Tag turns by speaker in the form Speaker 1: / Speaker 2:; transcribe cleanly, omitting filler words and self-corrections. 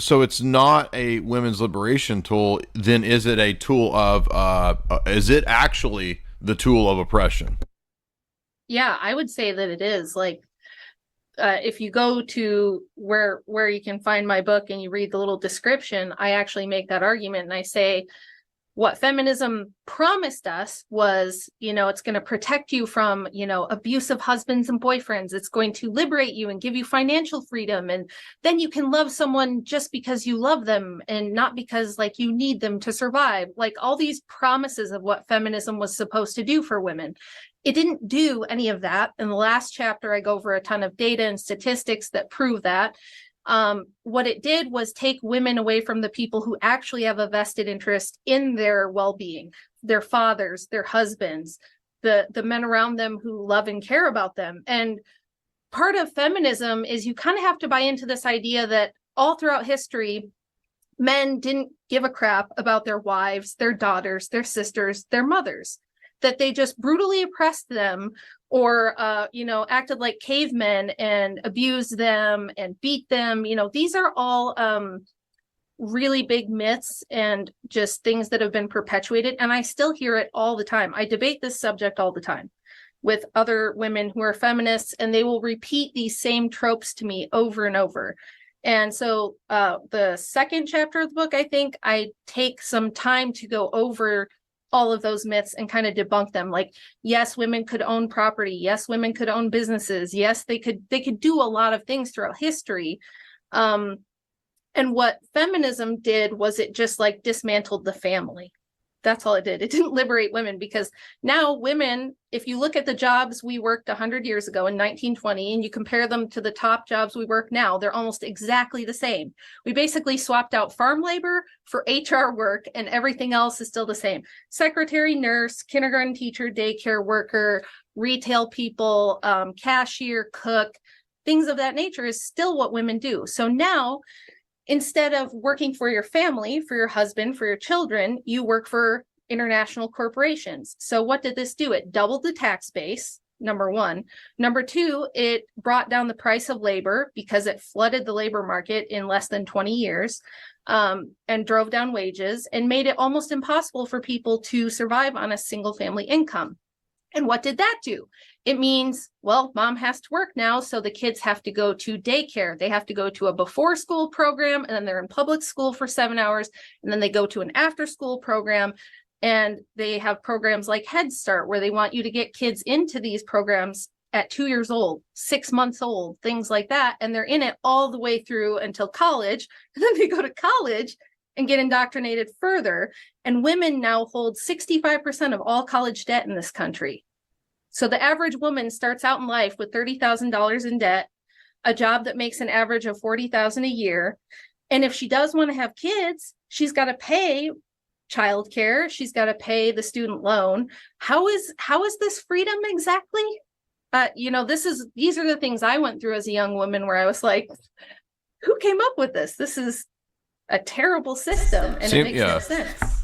Speaker 1: So it's not a women's liberation tool. Then is it a tool of? Is it actually the tool of oppression?
Speaker 2: Yeah, I would say that it is. Like, if you go to where you can find my book and you read the little description, I actually make that argument and I say what feminism promised us was, it's going to protect you from, abusive husbands and boyfriends. It's going to liberate you and give you financial freedom. And then you can love someone just because you love them and not because like you need them to survive. Like all these promises of what feminism was supposed to do for women. It didn't do any of that. In the last chapter, I go over a ton of data and statistics that prove that. What it did was take women away from the people who actually have a vested interest in their well-being, their fathers, their husbands, the men around them who love and care about them. And part of feminism is you kind of have to buy into this idea that all throughout history, men didn't give a crap about their wives, their daughters, their sisters, their mothers, that they just brutally oppressed them or, acted like cavemen and abused them and beat them. These are all really big myths and just things that have been perpetuated. And I still hear it all the time. I debate this subject all the time with other women who are feminists, and they will repeat these same tropes to me over and over. And so the second chapter of the book, I think I take some time to go over all of those myths and kind of debunk them. Like, yes, women could own property. Yes, women could own businesses. Yes, they could do a lot of things throughout history. And what feminism did was it just like dismantled the family. That's all it did. It didn't liberate women, because now women, if you look at the jobs we worked 100 years ago in 1920 and you compare them to the top jobs we work now, they're almost exactly the same. We basically swapped out farm labor for HR work and everything else is still the same. Secretary, nurse, kindergarten teacher, daycare worker, retail people, cashier, cook, things of that nature is still what women do. So now, instead of working for your family, for your husband, for your children, you work for international corporations. So what did this do? It doubled the tax base, number one. Number two, it brought down the price of labor because it flooded the labor market in less than 20 years, and drove down wages and made it almost impossible for people to survive on a single family income. And what did that do? It means, well, mom has to work now, so the kids have to go to daycare. They have to go to a before school program, and then they're in public school for 7 hours, and then they go to an after school program. And they have programs like Head Start, where they want you to get kids into these programs at 2 years old, 6 months old, things like that. And they're in it all the way through until college. And then they go to college and get indoctrinated further. And women now hold 65% of all college debt in this country. So the average woman starts out in life with $30,000 in debt, a job that makes an average of $40,000 a year. And if she does want to have kids, she's got to pay childcare. She's got to pay the student loan. How is this freedom exactly? These are the things I went through as a young woman, where I was like, who came up with this? This is a terrible system, and it makes no sense.